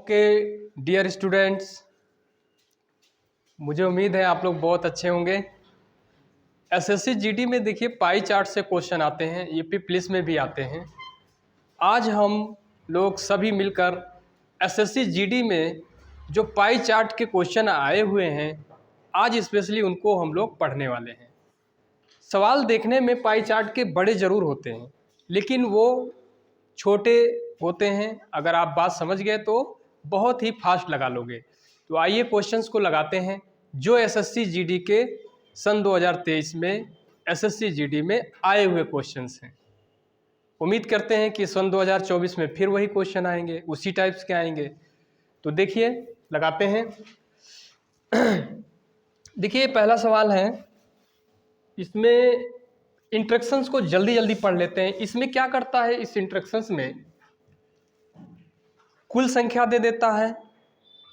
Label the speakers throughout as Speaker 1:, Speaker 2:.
Speaker 1: Okay dear students, मुझे उम्मीद है आप लोग बहुत अच्छे होंगे। एसएससी जीडी में देखिए पाई चार्ट से क्वेश्चन आते हैं, यूपी पुलिस में भी आते हैं। आज हम लोग सभी मिलकर एसएससी जीडी में जो पाई चार्ट के क्वेश्चन आए हुए हैं, आज स्पेशली उनको हम लोग पढ़ने वाले हैं। सवाल देखने में पाई चार्ट के बड़े ज़रूर होते हैं, लेकिन वो छोटे होते हैं। अगर आप बात समझ गए तो बहुत ही फास्ट लगा लोगे। तो आइए क्वेश्चंस को लगाते हैं जो एसएससी जीडी के सन 2023 में एसएससी जीडी में आए हुए क्वेश्चंस हैं। उम्मीद करते हैं कि सन 2024 में फिर वही क्वेश्चन आएंगे, उसी टाइप्स के आएंगे। तो देखिए लगाते हैं। देखिए पहला सवाल है, इसमें इंस्ट्रक्शंस को जल्दी जल्दी पढ़ लेते हैं। इसमें क्या करता है, इस इंस्ट्रक्शंस में कुल संख्या दे देता है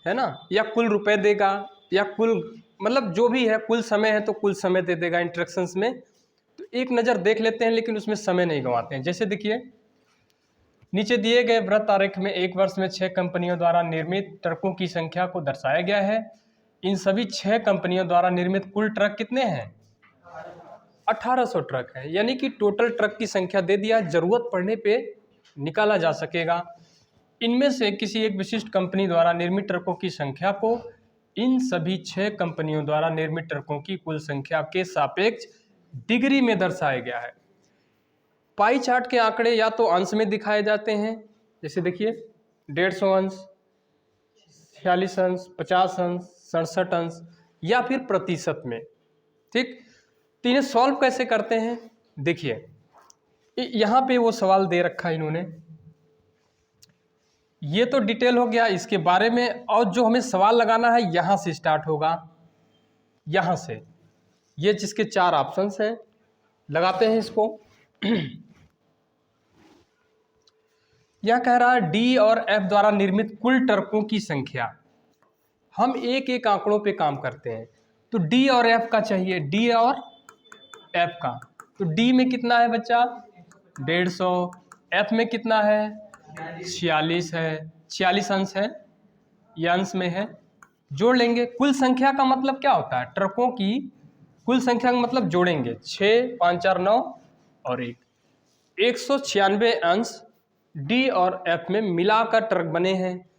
Speaker 1: ना, या कुल रुपए देगा, या कुल मतलब जो भी है, कुल समय है तो कुल समय दे देगा इंस्ट्रक्शंस में। तो एक नज़र देख लेते हैं, लेकिन उसमें समय नहीं गंवाते हैं। जैसे देखिए नीचे दिए गए वृत्त आरेख में एक वर्ष में 6 कंपनियों द्वारा निर्मित ट्रकों की संख्या को दर्शाया गया है। इन सभी 6 कंपनियों द्वारा निर्मित कुल ट्रक कितने हैं? 1800 ट्रक है। यानी कि टोटल ट्रक की संख्या दे दिया, ज़रूरत पड़ने पे निकाला जा सकेगा। इनमें से किसी एक विशिष्ट कंपनी द्वारा निर्मित ट्रकों की संख्या को इन सभी 6 कंपनियों द्वारा निर्मित ट्रकों की कुल संख्या के सापेक्ष डिग्री में दर्शाया गया है। पाई चार्ट के आंकड़े या तो अंश में दिखाए जाते हैं, जैसे देखिए 150 अंश, 46 अंश, 50 अंश, 67 अंश, या फिर प्रतिशत में। ठीक, तो इन्हें सॉल्व कैसे करते हैं? देखिए यहाँ पे वो सवाल दे रखा है इन्होंने, ये तो डिटेल हो गया इसके बारे में। और जो हमें सवाल लगाना है यहाँ से स्टार्ट होगा, यहाँ से। ये जिसके 4 ऑप्शंस हैं, लगाते हैं इसको। यह कह रहा है डी और एफ द्वारा निर्मित कुल ट्रकों की संख्या। हम एक एक आंकड़ों पे काम करते हैं, तो डी और एफ का चाहिए, डी और एफ का। तो डी में कितना है बच्चा? 150। एफ में कितना है? 46 है। 46 अंश है, ये अंश में है, जोड़ लेंगे। कुल संख्या का मतलब क्या होता है? ट्रकों की कुल संख्या का मतलब जोड़ेंगे, 6, 5, 4, 9 और 1, 196 अंश डी और एफ में मिलाकर ट्रक बने हैं।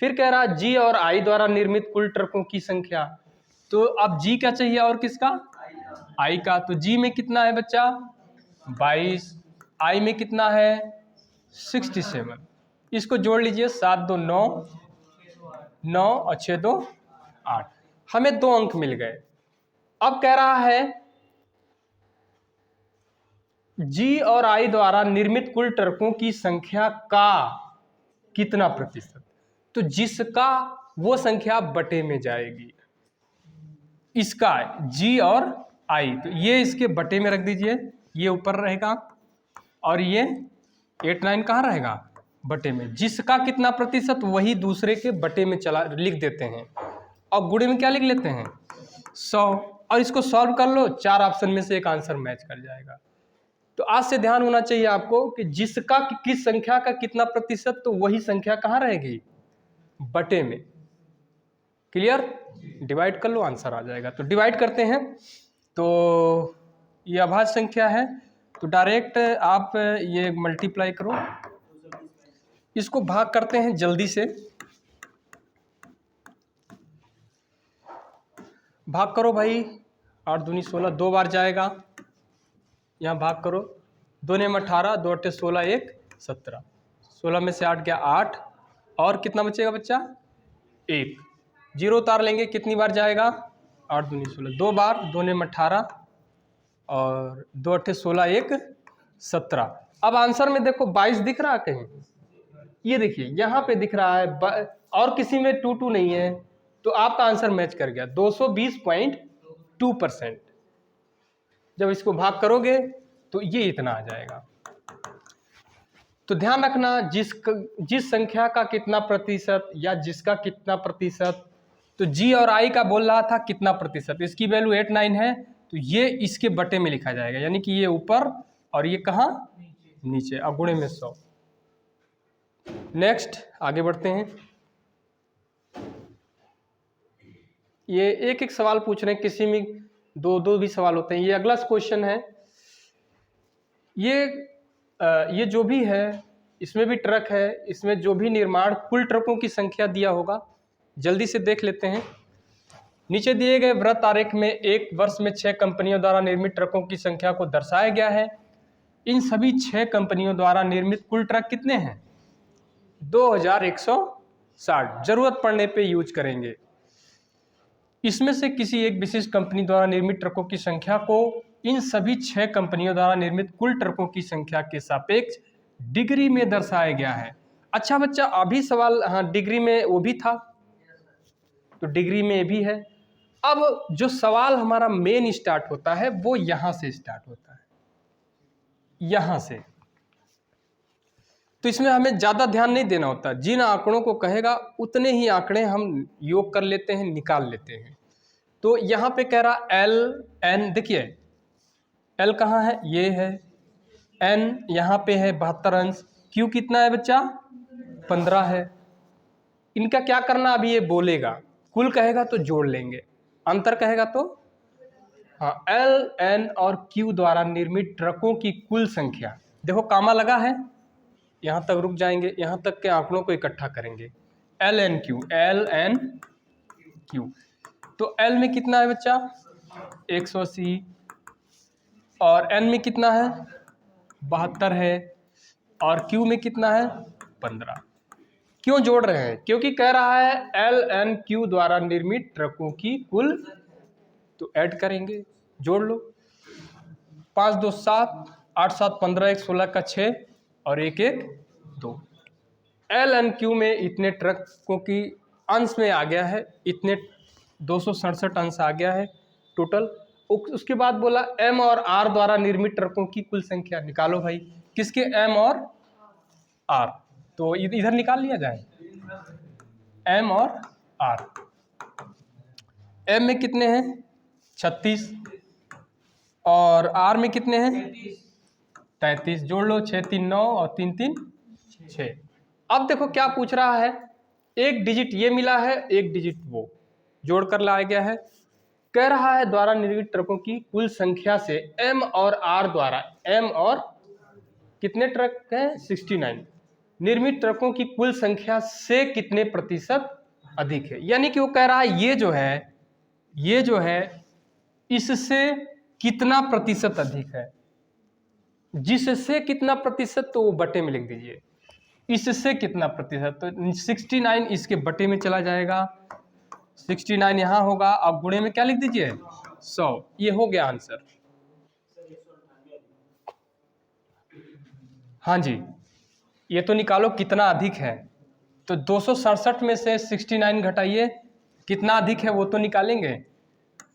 Speaker 1: फिर कह रहा जी और आई द्वारा निर्मित कुल ट्रकों की संख्या। तो अब जी क्या चाहिए और किसका? आई का। तो जी में कितना है बच्चा? 22। आई में कितना है? 67। इसको जोड़ लीजिए, 7 2 9, 9 और 6 2 8। हमें 2 अंक मिल गए। अब कह रहा है जी और आई द्वारा निर्मित कुल ट्रकों की संख्या का कितना प्रतिशत? तो जिसका वो संख्या बटे में जाएगी, इसका जी और आई, तो ये इसके बटे में रख दीजिए, ये ऊपर रहेगा और ये 8 9 कहाँ रहेगा? बटे में। जिसका कितना प्रतिशत, वही दूसरे के बटे में चला लिख देते हैं, और गुणे में क्या लिख लेते हैं? 100। और इसको सॉल्व कर लो, 4 ऑप्शन में से एक आंसर मैच कर जाएगा। तो आज से ध्यान होना चाहिए आपको कि जिसका किस संख्या का कितना प्रतिशत, तो वही संख्या कहाँ रहेगी? बटे में। क्लियर? डिवाइड कर लो, आंसर आ जाएगा। तो डिवाइड करते हैं, तो ये अभाज्य संख्या है, तो डायरेक्ट आप ये मल्टीप्लाई करो, इसको भाग करते हैं जल्दी से। भाग करो भाई, 8 दूनी 16, 2 बार जाएगा। यहाँ भाग करो, 2 ने 18, 2 8 16, 1 17। 16 में से 8 गया 8, और कितना बचेगा बच्चा? 1। 0 उतार लेंगे, कितनी बार जाएगा? 8 दूनी 16, 2 बार। 2 ने 18 और 2 8 16, 1 17। अब आंसर में देखो 22 दिख रहा है कहीं? ये देखिए यहाँ पे दिख रहा है, और किसी में 2 2 नहीं है, तो आपका आंसर मैच कर गया, 220.2%। जब इसको भाग करोगे तो ये इतना आ जाएगा। तो ध्यान रखना, जिस संख्या का कितना प्रतिशत या जिसका कितना प्रतिशत, तो जी और आई का बोल रहा था कितना प्रतिशत, इसकी वैल्यू 8 9 है, तो ये इसके बटे में लिखा जाएगा, यानी कि ये ऊपर और ये कहाँ? नीचे, और गुणे में 100। नेक्स्ट आगे बढ़ते हैं। ये एक एक सवाल पूछ रहे हैं, किसी में दो दो भी सवाल होते हैं। ये अगला क्वेश्चन है, ये जो भी है इसमें भी ट्रक है, इसमें जो भी निर्माण, कुल ट्रकों की संख्या दिया होगा, जल्दी से देख लेते हैं। नीचे दिए गए वृत्त आरेख में एक वर्ष में 6 कंपनियों द्वारा निर्मित ट्रकों की संख्या को दर्शाया गया है। इन सभी 6 कंपनियों द्वारा निर्मित कुल ट्रक कितने हैं? 2160। जरूरत पड़ने पे यूज करेंगे। इसमें से किसी एक विशिष्ट कंपनी द्वारा निर्मित ट्रकों की संख्या को इन सभी 6 कंपनियों द्वारा निर्मित कुल ट्रकों की संख्या के सापेक्ष डिग्री में दर्शाया गया है। अच्छा बच्चा, अभी सवाल, हाँ डिग्री में वो भी था, तो डिग्री में भी है। अब जो सवाल हमारा मेन स्टार्ट होता है वो यहां से स्टार्ट होता है, यहां से। तो इसमें हमें ज्यादा ध्यान नहीं देना होता, जिन आंकड़ों को कहेगा उतने ही आंकड़े हम योग कर लेते हैं, निकाल लेते हैं। तो यहां पे कह रहा एल एन, देखिए एल कहाँ है, ये है, एन यहाँ पे है 72 अंश, क्यू कितना है बच्चा 15 है। इनका क्या करना, अभी ये बोलेगा, कुल कहेगा तो जोड़ लेंगे, अंतर कहेगा तो हाँ। एल एन और क्यू द्वारा निर्मित ट्रकों की कुल संख्या, देखो कामा लगा है, यहां तक रुक जाएंगे, यहां तक के आंकड़ों को इकट्ठा करेंगे। L N Q, L N Q, तो एल में कितना है बच्चा 180, और एन में कितना है 72 है, और क्यू में कितना है 15। क्यों जोड़ रहे हैं? क्योंकि कह रहा है एल एन क्यू द्वारा निर्मित ट्रकों की कुल, तो ऐड करेंगे, जोड़ लो। 5 2 7, 8 7 15, 1 16 का 6 और 1 1 2। एल एन क्यू में इतने ट्रकों की अंश में आ गया है, इतने 267 अंश आ गया है टोटल। उसके बाद बोला एम और आर द्वारा निर्मित ट्रकों की कुल संख्या निकालो भाई। किसके? एम और आर, तो इधर निकाल लिया जाए, एम और आर। एम में कितने हैं 36, और आर में कितने हैं 33। जोड़ लो, 6 3 9 और 3 3 6। अब देखो क्या पूछ रहा है, एक डिजिट ये मिला है, एक डिजिट वो, जोड़ कर लाया गया है। कह रहा है द्वारा निर्मित ट्रकों की कुल संख्या से एम और आर द्वारा, एम और कितने ट्रक हैं 69, निर्मित ट्रकों की कुल संख्या से कितने प्रतिशत अधिक है। यानी कि वो कह रहा है ये जो है इससे कितना प्रतिशत अधिक है। जिससे कितना प्रतिशत, तो वो बटे में लिख दीजिए, इससे कितना प्रतिशत, तो 69 इसके बटे में चला जाएगा, 69 यहाँ होगा, अब गुणे में क्या लिख दीजिए 100। ये हो गया आंसर। हाँ जी, ये तो निकालो कितना अधिक है। तो 267 में से 69 घटाइए, कितना अधिक है वो तो निकालेंगे।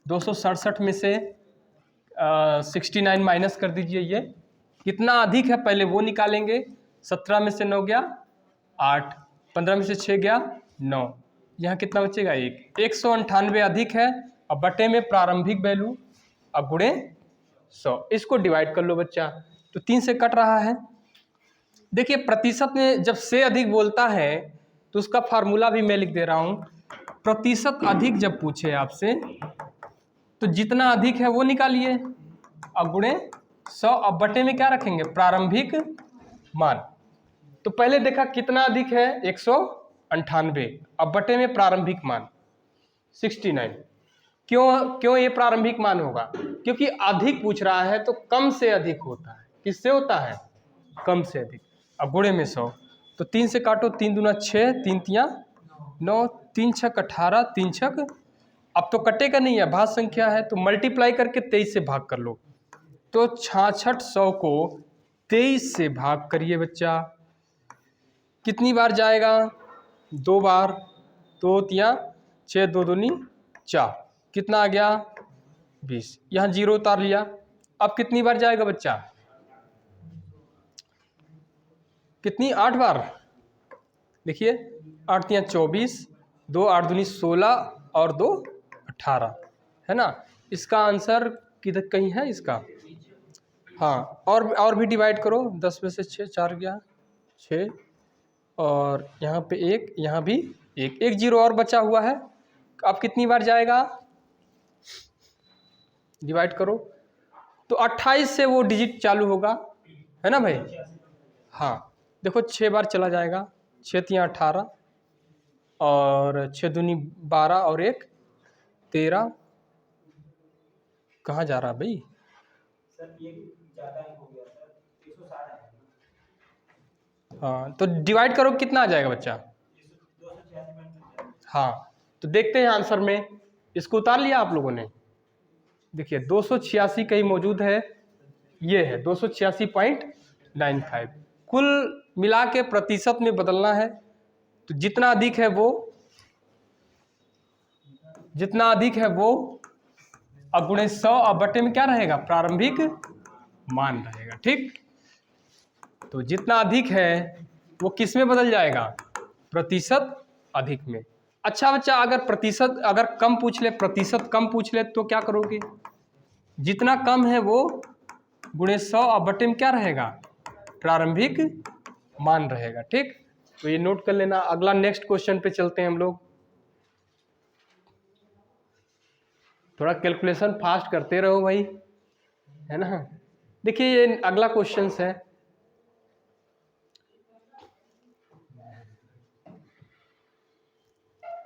Speaker 1: 267 में से 69 माइनस कर दीजिए, ये कितना अधिक है पहले वो निकालेंगे। 17 में से 9 गया 8, 15 में से 6 गया 9, यहाँ कितना बचेगा 1। 198 अधिक है, अब बटे में प्रारंभिक वैल्यू, अब गुणे 100। इसको डिवाइड कर लो बच्चा, तो 3 से कट रहा है। देखिए प्रतिशत में जब से अधिक बोलता है तो उसका फार्मूला भी मैं लिख दे रहा हूँ। प्रतिशत अधिक जब पूछे आपसे तो जितना अधिक है वो निकालिए, अब गुणे 100, अब बटे में क्या रखेंगे प्रारंभिक मान। तो पहले देखा कितना अधिक है 198, अब बटे में प्रारंभिक मान 69। क्यों ये प्रारंभिक मान होगा? क्योंकि अधिक पूछ रहा है तो कम से अधिक होता है। किससे होता है? कम से अधिक। अब गुणे में 100, तो 3 से काटो, 3 दूना 6, 3 तियां 9, 3 छक 18, 3 छक, अब तो कटेगा नहीं है, भाज्य संख्या है, तो मल्टीप्लाई करके 23 से भाग कर लो। तो 6600 को 23 से भाग करिए बच्चा, कितनी बार जाएगा? 2 बार, 2 तियां 6, 2 दूनी 4, कितना आ गया 20। यहाँ 0 उतार लिया। अब कितनी बार जाएगा बच्चा? कितनी? 8 बार। देखिए 8 तियां 24, 2 8 दूनी 16 और 2 18, है ना। इसका आंसर किधर कहीं है इसका? हाँ, और भी डिवाइड करो, 10 में से 6, 4 गया 6, और यहाँ पे 1, यहाँ भी 1 0 और बचा हुआ है, अब कितनी बार जाएगा, डिवाइड करो तो 28 से वो डिजिट चालू होगा, है ना भाई। हाँ देखो 6 बार चला जाएगा, 6 तियाँ 18 और 6 दूनी 12 और 1 13। कहाँ जा रहा भाई
Speaker 2: सर? ये ज़्यादा ही हो गया सर, 160 है।
Speaker 1: हाँ तो डिवाइड करो कितना आ जाएगा बच्चा,
Speaker 2: 286।
Speaker 1: हाँ तो देखते हैं आंसर में, इसको उतार लिया आप लोगों ने। देखिए 286 कहीं मौजूद है, ये है 286.95। कुल मिला के प्रतिशत में बदलना है, तो जितना अधिक है वो अगुणे 100 और बटे में क्या रहेगा, प्रारंभिक मान रहेगा। ठीक, तो जितना अधिक है वो किस में बदल जाएगा, प्रतिशत अधिक में। अच्छा बच्चा, अगर कम पूछ ले, प्रतिशत कम पूछ ले तो क्या करोगे, जितना कम है वो गुणे 100 और बटे में क्या रहेगा, प्रारंभिक मान रहेगा। ठीक, तो ये नोट कर लेना। अगला नेक्स्ट क्वेश्चन पे चलते हैं हम लोग। थोड़ा कैलकुलेशन फास्ट करते रहो भाई, है ना। देखिए ये अगला क्वेश्चन है,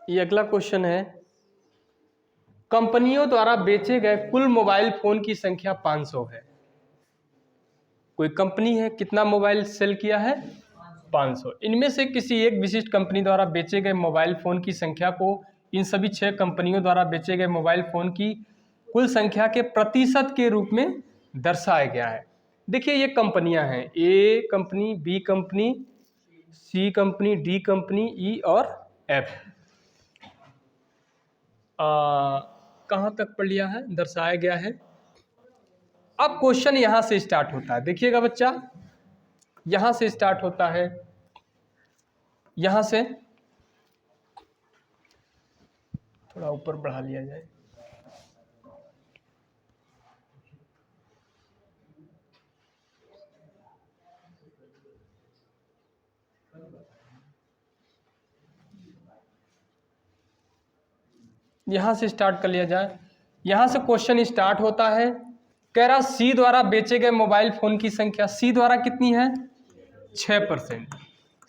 Speaker 1: ये अगला क्वेश्चन है, कंपनियों द्वारा बेचे गए कुल मोबाइल फोन की संख्या 500 है। कोई कंपनी है, कितना मोबाइल सेल किया है, 500। इनमें से किसी एक विशिष्ट कंपनी द्वारा बेचे गए मोबाइल फोन की संख्या को इन सभी 6 कंपनियों द्वारा बेचे गए मोबाइल फोन की कुल संख्या के प्रतिशत के रूप में दर्शाया गया है। देखिए ये कंपनियां हैं, ए कंपनी, बी कंपनी, सी कंपनी, डी कंपनी, ई और एफ। कहाँ तक पढ़ लिया है, दर्शाया गया है। अब क्वेश्चन यहां से स्टार्ट होता है, देखिएगा बच्चा, यहां से स्टार्ट होता है, यहां से थोड़ा ऊपर बढ़ा लिया जाए। यहां से स्टार्ट कर लिया जाए। यहां से क्वेश्चन स्टार्ट होता है, कह रहा सी द्वारा बेचे गए मोबाइल फोन की संख्या, सी द्वारा कितनी है, 6%,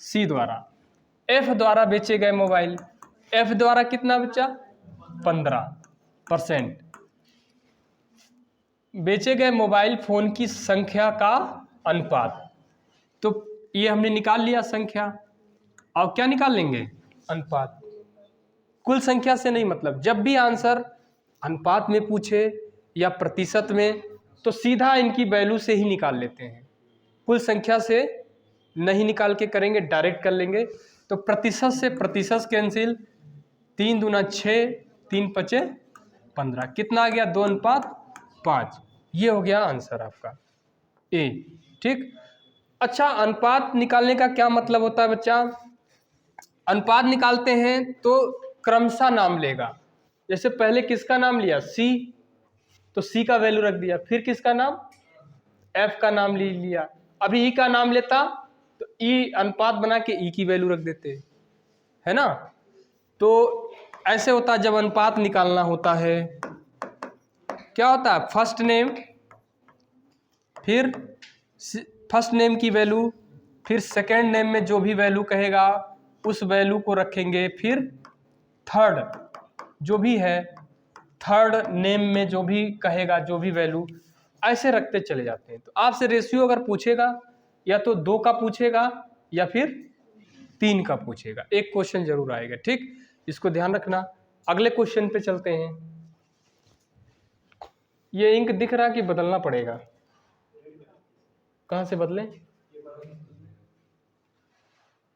Speaker 1: सी द्वारा। एफ द्वारा बेचे गए मोबाइल, एफ द्वारा कितना बच्चा, 15%। बेचे गए मोबाइल फोन की संख्या का अनुपात, तो ये हमने निकाल लिया संख्या। अब क्या निकाल लेंगे, अनुपात। कुल संख्या से नहीं, मतलब जब भी आंसर अनुपात में पूछे या प्रतिशत में तो सीधा इनकी वैल्यू से ही निकाल लेते हैं, कुल संख्या से नहीं निकाल के करेंगे, डायरेक्ट कर लेंगे। तो प्रतिशत से प्रतिशत कैंसिल, 3 दूना 6, 3 पचे 15, कितना आ गया, 2:5। ये हो गया आंसर आपका ए। ठीक, अच्छा अनुपात निकालने का क्या मतलब होता है बच्चा, अनुपात निकालते हैं तो क्रमशः नाम लेगा। जैसे पहले किसका नाम लिया, सी, तो सी का वैल्यू रख दिया, फिर किसका नाम, एफ का नाम ले लिया। अभी ई का नाम लेता तो ई अनुपात बना के ई की वैल्यू रख देते, है ना। तो ऐसे होता है जब अनुपात निकालना होता है, क्या होता है, फर्स्ट नेम, फिर फर्स्ट नेम की वैल्यू, फिर सेकेंड नेम में जो भी वैल्यू कहेगा उस वैल्यू को रखेंगे, फिर थर्ड जो भी है, थर्ड नेम में जो भी कहेगा, जो भी वैल्यू, ऐसे रखते चले जाते हैं। तो आपसे रेशियो अगर पूछेगा या तो 2 का पूछेगा या फिर 3 का पूछेगा, एक क्वेश्चन जरूर आएगा। ठीक, इसको ध्यान रखना। अगले क्वेश्चन पे चलते हैं। ये इंक दिख रहा कि बदलना पड़ेगा, कहाँ से बदलें,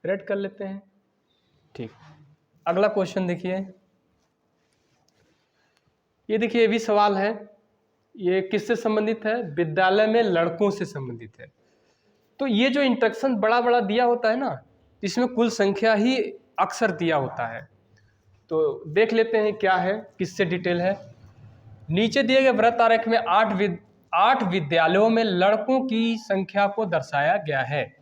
Speaker 1: रेड कर लेते हैं। ठीक, अगला क्वेश्चन देखिए, ये देखिए, ये भी सवाल है, ये किससे संबंधित है, विद्यालय में लड़कों से संबंधित है। तो ये जो इंस्ट्रक्शन बड़ा बड़ा दिया होता है ना, इसमें कुल संख्या ही अक्सर दिया होता है। तो देख लेते हैं क्या है, किससे डिटेल है। नीचे दिए गए वृत्त आरेख में 8 विद्यालयों में लड़कों की संख्या को दर्शाया गया है।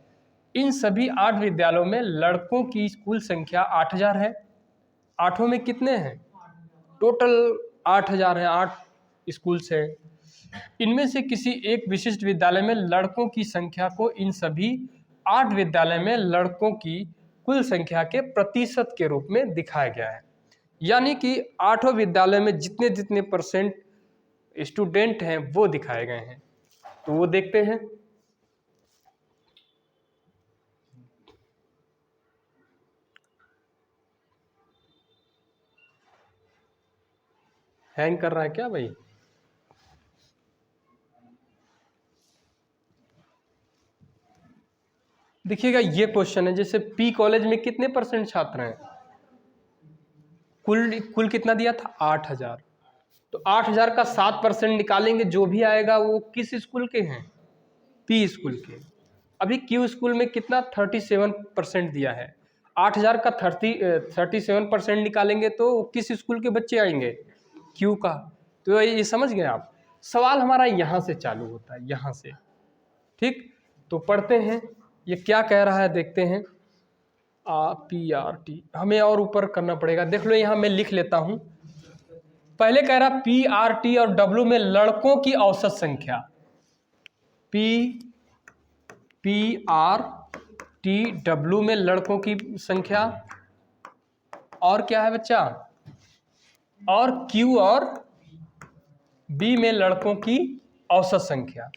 Speaker 1: इन सभी 8 विद्यालयों में लड़कों की कुल संख्या 8000 है। आठों में कितने हैं, टोटल 8,000 हैं, 8 स्कूल्स हैं। इनमें से किसी एक विशिष्ट विद्यालय में लड़कों की संख्या को इन सभी 8 विद्यालय में लड़कों की कुल संख्या के प्रतिशत के रूप में दिखाया गया है। यानी कि 8 विद्यालय में जितने जितने परसेंट स्टूडेंट हैं वो दिखाए गए हैं। तो वो देखते हैं। हैंग कर रहा है क्या भाई? देखिएगा, ये क्वेश्चन है, जैसे पी कॉलेज में कितने परसेंट छात्र हैं? कुल कितना दिया था? 8,000। तो 8,000 का 7% निकालेंगे, जो भी आएगा वो किस स्कूल के हैं? पी स्कूल के। अभी क्यू स्कूल में कितना? 37% दिया है। 8,000 का 37% निकालेंगे तो किस स्कूल के बच्चे आएंगे? क्यू का। तो ये समझ गए आप? सवाल हमारा यहाँ से चालू होता है, यहाँ से। ठीक, तो पढ़ते हैं ये क्या कह रहा है, देखते हैं। PRT हमें और ऊपर करना पड़ेगा। देख लो, यहाँ मैं लिख लेता हूँ। पहले कह रहा PRT और W में लड़कों की औसत संख्या। PRTW में लड़कों की संख्या, और क्या है बच्चा? और Q और B में लड़कों की औसत संख्या।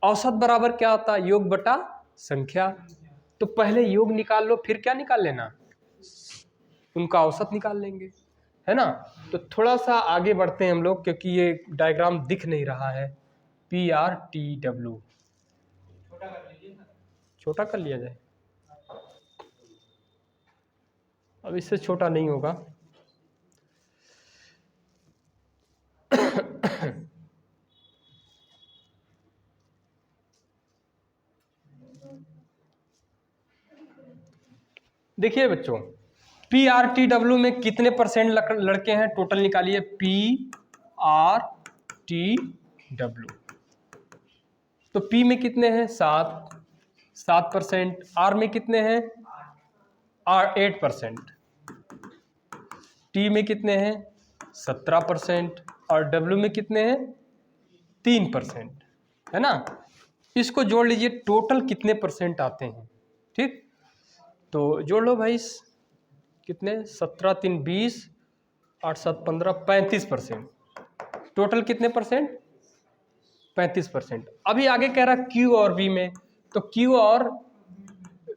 Speaker 1: औसत बराबर क्या होता है? योग बटा संख्या। तो पहले योग निकाल लो, फिर क्या निकाल लेना? उनका औसत निकाल लेंगे, है ना। तो थोड़ा सा आगे बढ़ते हैं हम लोग, क्योंकि ये डायग्राम दिख नहीं रहा है। PRTW छोटा कर लिया जाए, अब इससे छोटा नहीं होगा। देखिए बच्चों, PRTW में कितने परसेंट लड़के हैं? टोटल निकालिए। PRTW तो P में कितने हैं? 7%। R में कितने हैं? 8%। T में कितने हैं? 17%। और W में कितने हैं? 3%, है ना। इसको जोड़ लीजिए, टोटल कितने परसेंट आते हैं। ठीक, तो जोड़ लो भाई, कितने? 17 3 20, 8 7 15, 35%। टोटल कितने परसेंट? 35%। अभी आगे कह रहा Q और B में, तो Q और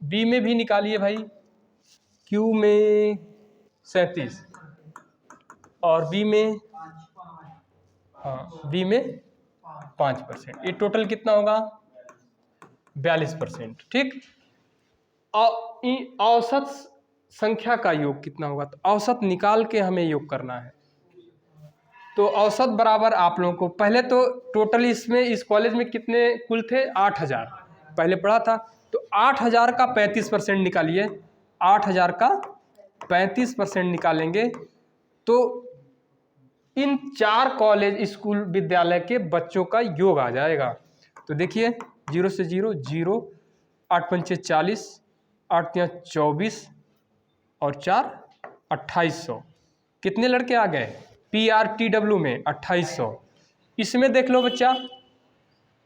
Speaker 1: B में भी निकालिए भाई। Q में 37 और B में, हाँ, B में 5%। ये टोटल कितना होगा? 42%। ठीक, औसत संख्या का योग कितना होगा? तो औसत निकाल के हमें योग करना है। तो औसत बराबर आप लोगों को, पहले तो टोटल इसमें इस कॉलेज में कितने कुल थे? 8,000 पहले पढ़ा था। तो 8,000 का 35% निकालिए। 8,000 का 35% निकालेंगे तो इन 4 कॉलेज स्कूल विद्यालय के बच्चों का योग आ जाएगा। तो देखिए, 0 से 0 0, 8 पंचे 40, 8 तिया 24 और 4 2800। कितने लड़के आ गए PRTW में? 2800। इसमें देख लो बच्चा,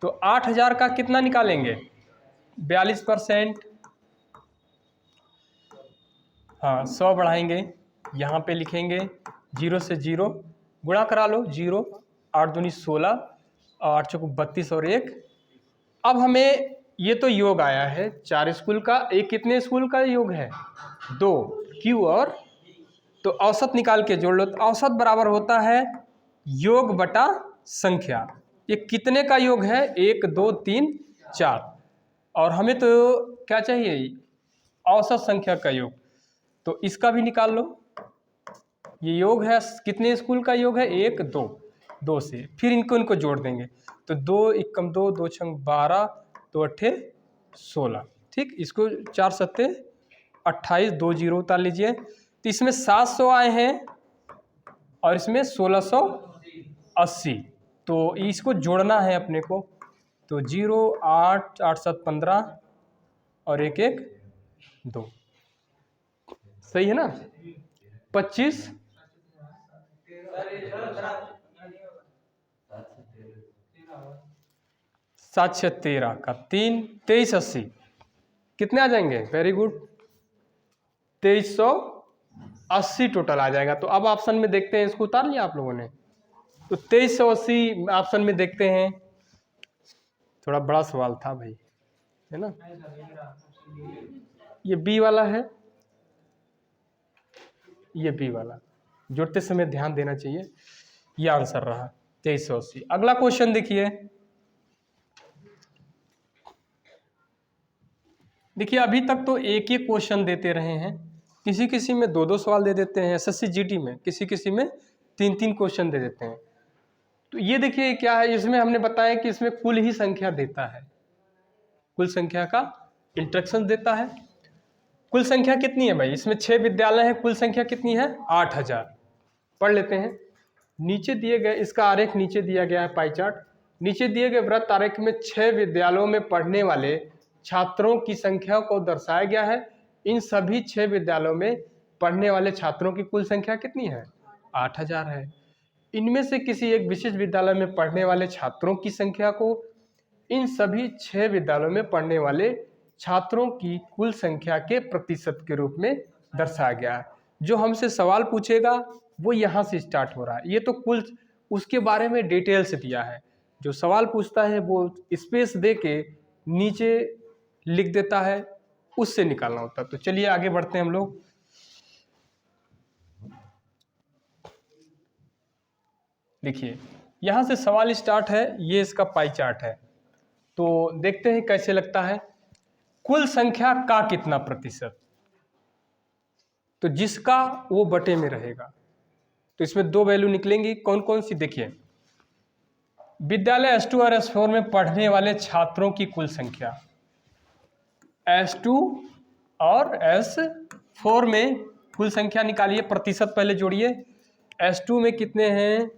Speaker 1: तो 8,000 का कितना निकालेंगे? 42%। हाँ, 100 बढ़ाएंगे, यहाँ पे लिखेंगे 0 से 0, गुणा करा लो। 0, 8 दूनी 16 और 8 चौको 32 और 1। अब हमें ये तो योग आया है 4 स्कूल का, एक कितने स्कूल का योग है? 2, Q और, तो औसत निकाल के जोड़ लो। तो औसत बराबर होता है योग बटा संख्या। ये कितने का योग है? 1 2 3 4, और हमें तो क्या चाहिए? औसत संख्या का योग। तो इसका भी निकाल लो। ये योग है, कितने स्कूल का योग है? 1 2, 2 से फिर इनको जोड़ देंगे। तो 2 एकम 2, 2 छंग 12, 2 अट्ठे 16। ठीक, इसको 4 सत्ते 28, 2 0 उतार लीजिए। तो इसमें 700 आए हैं और इसमें 1680। तो इसको जोड़ना है अपने को। तो 0 8 8 7 15 और 1 1 2, सही है ना। 25 7 6 13 का 3, 2380 कितने आ जाएंगे? वेरी गुड, 2380 टोटल आ जाएगा। तो अब ऑप्शन में देखते हैं, इसको उतार लिया आप लोगों ने, तो 2380 ऑप्शन में देखते हैं। थोड़ा बड़ा सवाल था भाई, है ना। ये बी वाला है, ये बी वाला, जोड़ते समय ध्यान देना चाहिए। ये आंसर रहा 2380। अगला क्वेश्चन देखिए, देखिए अभी तक तो एक ही क्वेश्चन देते रहे हैं, किसी किसी में 2-2 सवाल दे देते हैं, एसएससी जीडी में किसी किसी में 3-3 क्वेश्चन दे देते हैं। तो ये देखिए क्या है, इसमें हमने बताया कि इसमें कुल ही संख्या देता है, कुल संख्या का इंस्ट्रक्शन देता है। कुल संख्या कितनी है भाई? इसमें 6 विद्यालय हैं, कुल संख्या कितनी है? 8000। पढ़ लेते हैं। नीचे दिए गए, इसका आरेख नीचे दिया गया है, पाई चार्ट। नीचे दिए गए वृत्त आरेख में 6 विद्यालयों में पढ़ने वाले छात्रों की संख्या को दर्शाया गया है। इन सभी 6 विद्यालयों में पढ़ने वाले छात्रों की कुल संख्या कितनी है? 8000 है। इनमें से किसी एक विशेष विद्यालय में पढ़ने वाले छात्रों की संख्या को इन सभी 6 विद्यालयों में पढ़ने वाले छात्रों की कुल संख्या के प्रतिशत के रूप में दर्शाया गया है। जो हमसे सवाल पूछेगा वो यहाँ से स्टार्ट हो रहा है। ये तो कुल उसके बारे में डिटेल से दिया है। जो सवाल पूछता है वो स्पेस दे के नीचे लिख देता है, उससे निकालना होता है। तो चलिए आगे बढ़ते हैं हम लोग। देखिए यहाँ से सवाल स्टार्ट है, ये इसका पाई चार्ट है। तो देखते हैं कैसे लगता है। कुल संख्या का कितना प्रतिशत, तो जिसका वो बटे में रहेगा। तो इसमें 2 वैल्यू निकलेंगी, कौन कौन सी? देखिए विद्यालय S2 और S4 में पढ़ने वाले छात्रों की कुल संख्या, S2 और S4 में कुल संख्या निकालिए, प्रतिशत पहले जोड़िए। S2 में कितने हैं?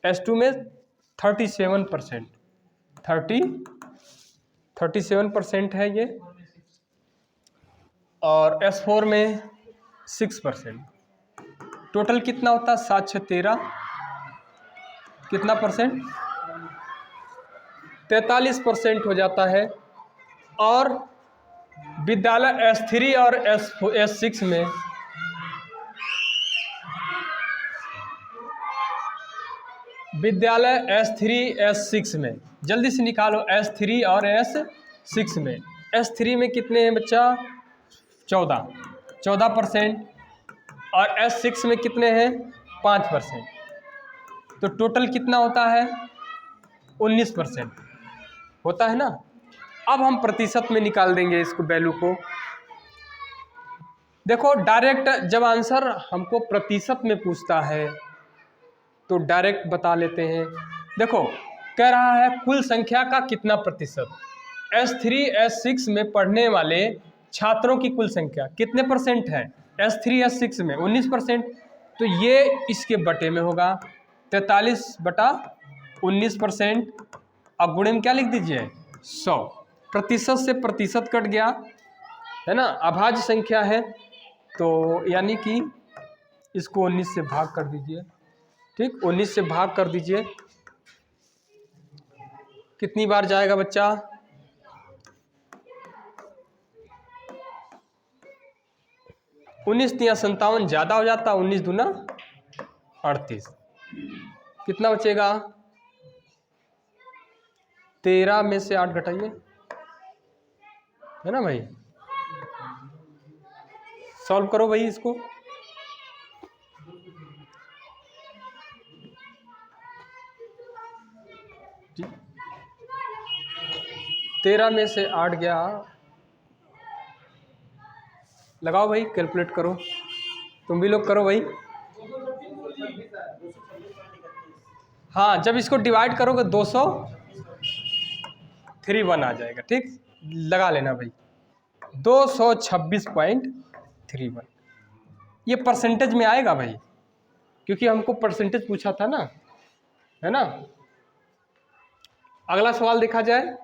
Speaker 1: S2 में 37%, 37% है ये, और S4 में 6%। टोटल कितना होता है? 7 6 13, कितना परसेंट? 43% हो जाता है। और विद्यालय S3 और S6 में विद्यालय S3 S6 में, जल्दी से निकालो, S3 और S6 में। S3 में कितने हैं बच्चा? 14% और S6 में कितने हैं? 5%। तो टोटल कितना होता है? 19% होता है ना। अब हम प्रतिशत में निकाल देंगे इसको, वैल्यू को। देखो डायरेक्ट जब आंसर हमको प्रतिशत में पूछता है तो डायरेक्ट बता लेते हैं। देखो कह रहा है कुल संख्या का कितना प्रतिशत, S3 S6 में पढ़ने वाले छात्रों की कुल संख्या कितने परसेंट है? S3 S6 में 19%। तो ये इसके बटे में होगा, 43/19%। अब गुणे में क्या लिख दीजिए? 100। प्रतिशत से प्रतिशत कट गया, है ना, अभाज्य संख्या है, तो यानी कि इसको 19 से भाग कर दीजिए। ठीक, 19 से भाग कर दीजिए। कितनी बार जाएगा बच्चा? 19 × 57 ज़्यादा हो जाता, 19 दूना 38। कितना बचेगा? 13 में से 8 घटाइए, है ना भाई। सॉल्व करो भाई इसको। जी 13 में से 8 गया, लगाओ भाई, कैलकुलेट करो, तुम भी लोग करो भाई। हाँ, जब इसको डिवाइड करोगे 231 आ जाएगा। ठीक, लगा लेना भाई, 226.31। ये परसेंटेज में आएगा भाई, क्योंकि हमको परसेंटेज पूछा था ना, है ना। अगला सवाल देखा जाए।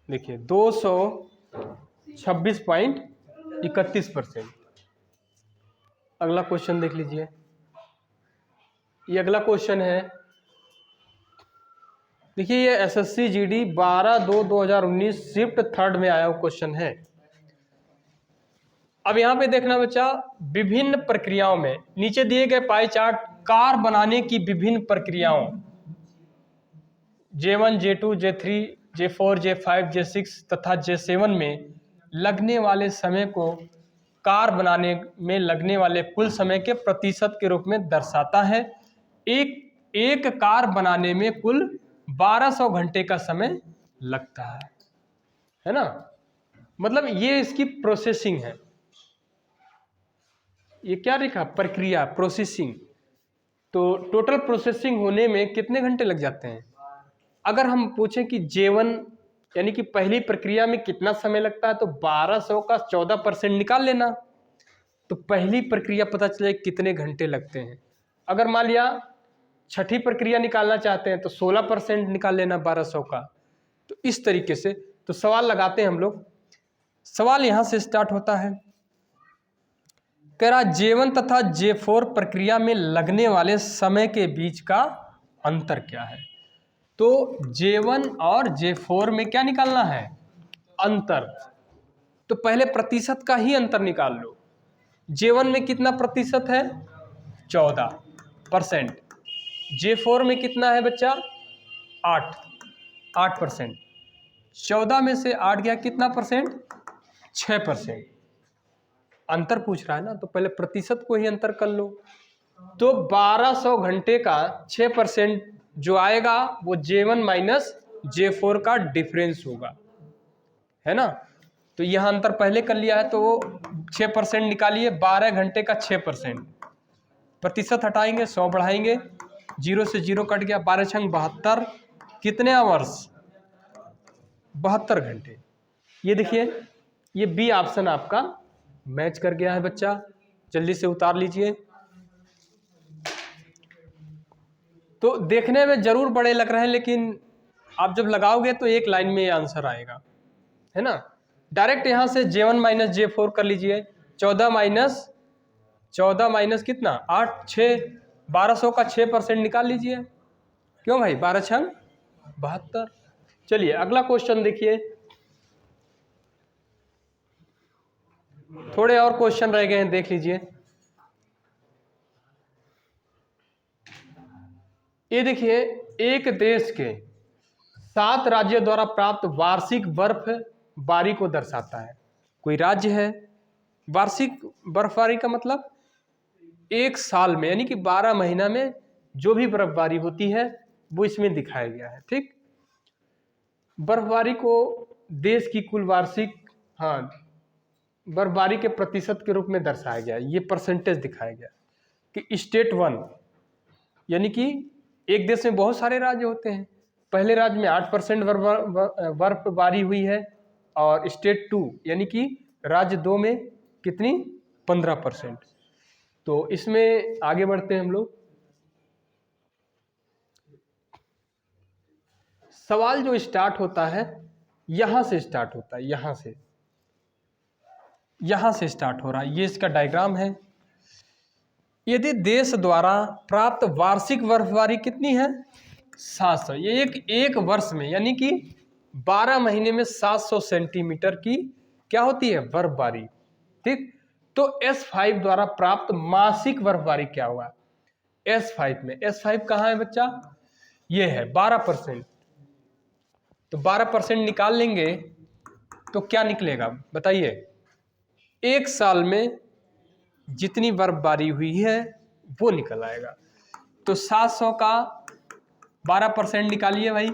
Speaker 1: देखिए 226.31%। अगला क्वेश्चन देख लीजिए। ये अगला क्वेश्चन है, देखिए ये एसएससी जीडी 12/2/2019 शिफ्ट 3rd में आया हुआ क्वेश्चन है। अब यहाँ पे देखना बच्चा, विभिन्न प्रक्रियाओं में नीचे दिए गए पाई चार्ट कार बनाने की विभिन्न प्रक्रियाओं J1, J2, J3, J4, J5, J6 तथा J7 में लगने वाले समय को कार बनाने में लगने वाले कुल समय के प्रतिशत के रूप में दर्शाता है। एक कार बनाने में कुल 1200 घंटे का समय लगता है ना। मतलब ये इसकी प्रोसेसिंग है। ये क्या लिखा, प्रक्रिया, प्रोसेसिंग। तो टोटल प्रोसेसिंग होने में कितने घंटे लग जाते हैं। अगर हम पूछें कि J1 यानी कि पहली प्रक्रिया में कितना समय लगता है, तो 1200 का 14% निकाल लेना, तो पहली प्रक्रिया पता चले कितने घंटे लगते हैं। अगर मान लिया छठी प्रक्रिया निकालना चाहते हैं तो 16% निकाल लेना 1200 का। तो इस तरीके से तो सवाल लगाते हैं हम लोग। सवाल यहां से स्टार्ट होता है, कह रहा J1 तथा J4 प्रक्रिया में लगने वाले समय के बीच का अंतर क्या है। तो J1 और J4 में क्या निकालना है, अंतर। तो पहले प्रतिशत का ही अंतर निकाल लो। J1 में कितना प्रतिशत है, 14%। J4 में कितना है बच्चा, 8%। 14 में से 8 गया, कितना परसेंट, 6%। अंतर पूछ रहा है ना, तो पहले प्रतिशत को ही अंतर कर लो। तो 1200 घंटे का 6% जो आएगा वो J1 माइनस J4 का डिफरेंस होगा, है ना। तो यहाँ अंतर पहले कर लिया है, तो वो 6% निकालिए। 12 घंटे का 6%, प्रतिशत हटाएंगे, 100 बढ़ाएंगे, 0 से 0 कट गया, 12 छंग 72, कितने आवर्स, 72 घंटे। ये देखिए, ये बी ऑप्शन आपका मैच कर गया है बच्चा, जल्दी से उतार लीजिए। तो देखने में जरूर बड़े लग रहे हैं, लेकिन आप जब लगाओगे तो एक लाइन में ये आंसर आएगा, है ना। डायरेक्ट यहाँ से J1 माइनस J4 कर लीजिए। 14 माइनस कितना, 8, 6, 1200 का 6% निकाल लीजिए। क्यों भाई, 12 छंग 72। चलिए अगला क्वेश्चन देखिए, थोड़े और क्वेश्चन रह गए हैं, देख लीजिए। ये देखिए, एक देश के 7 राज्यों द्वारा प्राप्त वार्षिक बर्फबारी को दर्शाता है। कोई राज्य है, वार्षिक बर्फबारी का मतलब एक साल में यानी कि 12 महीना में जो भी बर्फबारी होती है वो इसमें दिखाया गया है। ठीक, बर्फबारी को देश की कुल वार्षिक बर्फबारी के प्रतिशत के रूप में दर्शाया गया है। ये परसेंटेज दिखाया गया कि स्टेट 1 यानी कि एक देश में बहुत सारे राज्य होते हैं। पहले राज्य में 8% बर्फबारी हुई है, और स्टेट 2 यानी कि राज्य 2 में कितनी, 15%। तो इसमें आगे बढ़ते हैं हम लोग। सवाल जो स्टार्ट होता है यहां से स्टार्ट होता है, यहां से स्टार्ट हो रहा है। ये इसका डायग्राम है। यदि देश द्वारा प्राप्त वार्षिक बर्फबारी कितनी है, 700। ये एक वर्ष में यानी कि 12 महीने में 700 सेंटीमीटर की क्या होती है, बर्फबारी। ठीक, तो S5 द्वारा प्राप्त मासिक बर्फबारी क्या हुआ, S5 में। S5 कहाँ है बच्चा, ये है 12%। तो 12% निकाल लेंगे तो क्या निकलेगा बताइए। एक साल में जितनी बर्फबारी हुई है वो निकल आएगा। तो 700 का 12% निकालिए भाई,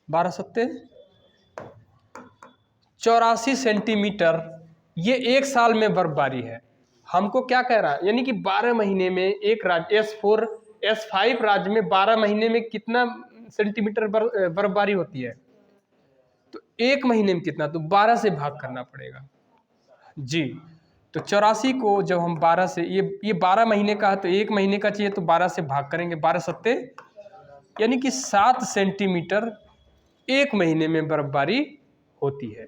Speaker 1: 12 सत्ते 84 सेंटीमीटर। ये एक साल में बर्फबारी है। हमको क्या कह रहा है, यानी कि 12 महीने में एक राज्य S5 राज्य में 12 महीने में कितना सेंटीमीटर बर्फबारी होती है, तो एक महीने में कितना, तो 12 से भाग करना पड़ेगा जी। तो 84 को जब हम 12 से, ये 12 महीने का है तो एक महीने का चाहिए, तो 12 से भाग करेंगे, 12 सत्ते यानी कि 7 सेंटीमीटर एक महीने में बर्फबारी होती है।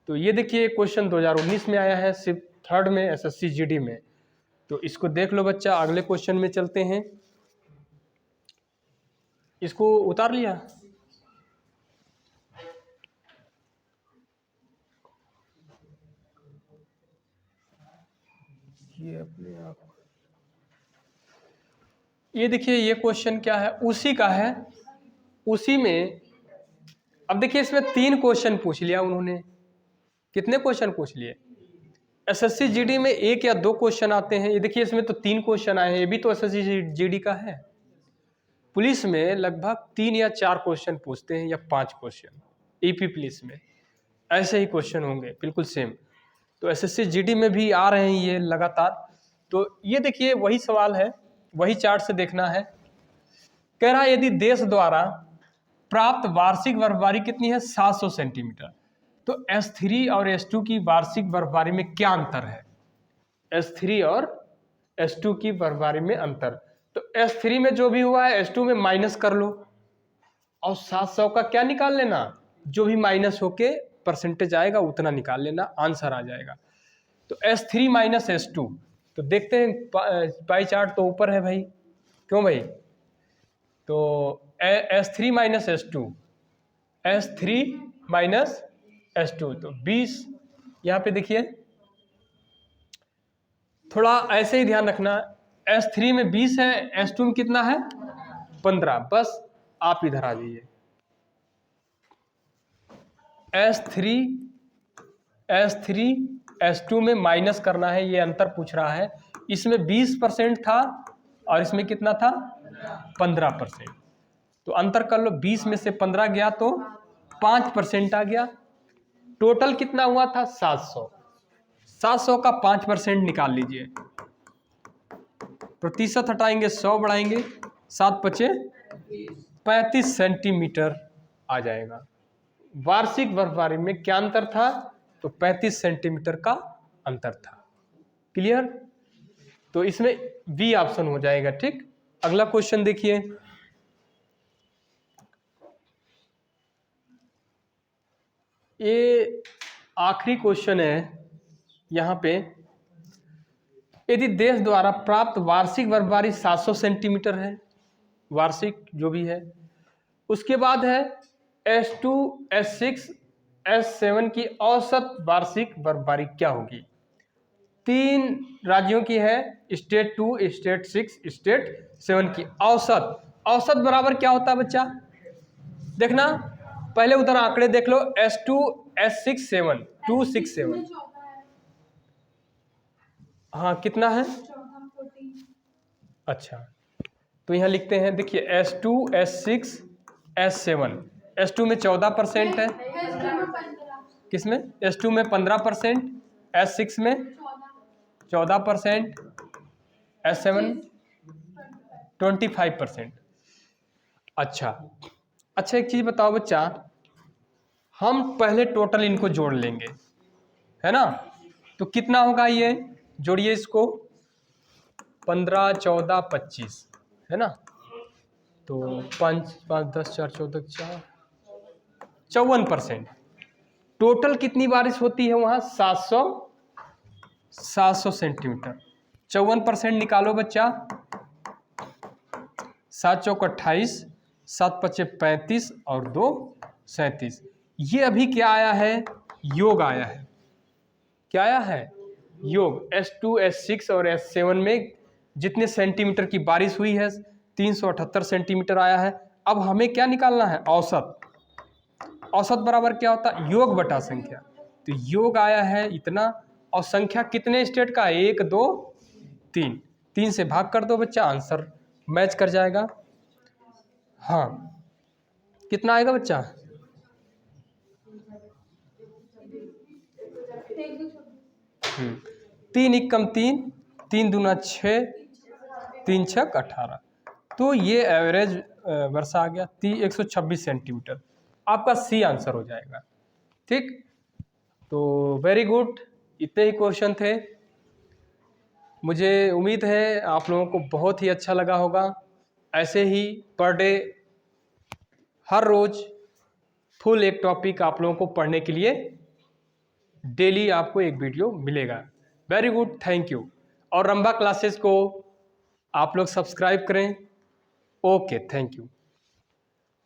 Speaker 1: तो ये देखिए क्वेश्चन 2019 में आया है, सिर्फ 3rd में SSC GD में। तो इसको देख लो बच्चा, अगले क्वेश्चन में चलते हैं। इसको उतार लिया। ये अपने आप, ये देखिए ये क्वेश्चन क्या है, उसी का है, उसी में। अब देखिए इसमें 3 क्वेश्चन पूछ लिया उन्होंने। कितने क्वेश्चन पूछ लिए? एसएससी जीडी में 1 या 2 क्वेश्चन आते हैं। ये देखिए इसमें तो 3 क्वेश्चन आए हैं, ये भी तो एसएससी जीडी का है। पुलिस में लगभग 3 या 4 क्वेश्चन पूछते हैं, या 5 क्वेश्चन ईपी पुलिस में, ऐसे ही क्वेश्चन होंगे बिल्कुल सेम। तो एसएससी जीडी में भी आ रहे हैं ये लगातार। तो ये देखिए वही सवाल है, वही चार्ट से देखना है। कह रहा है यदि देश द्वारा प्राप्त वार्षिक बर्फबारी कितनी है? 700 सेंटीमीटर। तो S3 और S2 की वार्षिक बर्फबारी में क्या अंतर है? S3 और S2 की बर्फबारी में अंतर। तो S3 में जो भी हुआ है S2 में माइनस कर लो, और 700 का क्या निकाल लेना, जो भी माइनस होके परसेंटेज आएगा उतना निकाल लेना, आंसर आ जाएगा। तो S3 माइनस S2, तो देखते हैं पाई चार्ट तो ऊपर है भाई, क्यों भाई? तो S3 minus S2, S3 minus S2, तो 20। यहाँ पे देखिए थोड़ा ऐसे ही ध्यान रखना, S3 में 20 है, S2 में कितना है? 15। बस आप इधर आ जाइए। S3 S2 में माइनस करना है, ये अंतर पूछ रहा है। इसमें 20% था और इसमें कितना था? 15%। तो अंतर कर लो, 20 में से 15 गया तो 5% आ गया। टोटल कितना हुआ था? 700। 700 का 5% निकाल लीजिए, प्रतिशत हटाएंगे 100 बढ़ाएंगे, 7 पचे 35 सेंटीमीटर आ जाएगा। वार्षिक बर्फबारी में क्या अंतर था? तो 35 सेंटीमीटर का अंतर था। क्लियर? तो इसमें बी ऑप्शन हो जाएगा। ठीक, अगला क्वेश्चन देखिए। ये आखिरी क्वेश्चन है यहाँ पे। यदि देश द्वारा प्राप्त वार्षिक बर्फबारी 700 सेंटीमीटर है, वार्षिक जो भी है, उसके बाद है S2, S6, S7 की औसत वार्षिक बर्फबारी क्या होगी? 3 राज्यों की है, स्टेट 2, स्टेट 6, स्टेट 7 की औसत। औसत बराबर क्या होता है बच्चा? देखना, पहले उधर आंकड़े देख लो, S2, S6, 7, 2, 6, 7। हाँ कितना है? अच्छा, तो यहाँ लिखते हैं, देखिए S2, S6, S7। S2 में 14% है, किसमें? S2 में 15%, S6 में 14%, S7 25%। अच्छा, एक चीज़ बताओ बच्चा, हम पहले टोटल इनको जोड़ लेंगे, है ना? तो कितना होगा ये? जोड़िए इसको, 15, 14, 25, है ना? तो 5, 5, 10, 4, 14, 54%। टोटल कितनी बारिश होती है वहाँ? 700 सेंटीमीटर। 54% निकालो बच्चा, 7 चौक 28, 7 पचे 35 और 2 37। ये अभी क्या आया है? योग आया है। क्या आया है? योग। S2, S6 और S7 में जितने सेंटीमीटर की बारिश हुई है 378 सेंटीमीटर आया है। अब हमें क्या निकालना है? औसत। औसत बराबर क्या होता है? योग बटा संख्या। तो योग आया है इतना, और संख्या कितने स्टेट का? 1, 2, 3। 3 से भाग कर दो बच्चा, आंसर मैच कर जाएगा। हाँ, कितना आएगा बच्चा? 3 एकम 3, 3 दूना 6, 3 छक 18। तो ये एवरेज वर्षा आ गया 126 सेंटीमीटर। आपका सी आंसर हो जाएगा। ठीक, तो वेरी गुड, इतने ही क्वेश्चन थे। मुझे उम्मीद है आप लोगों को बहुत ही अच्छा लगा होगा। ऐसे ही पर डे हर रोज़ फुल एक टॉपिक आप लोगों को पढ़ने के लिए डेली आपको एक वीडियो मिलेगा। Very good, thank you. और रंबा क्लासेस को आप लोग सब्सक्राइब करें। Okay, thank you.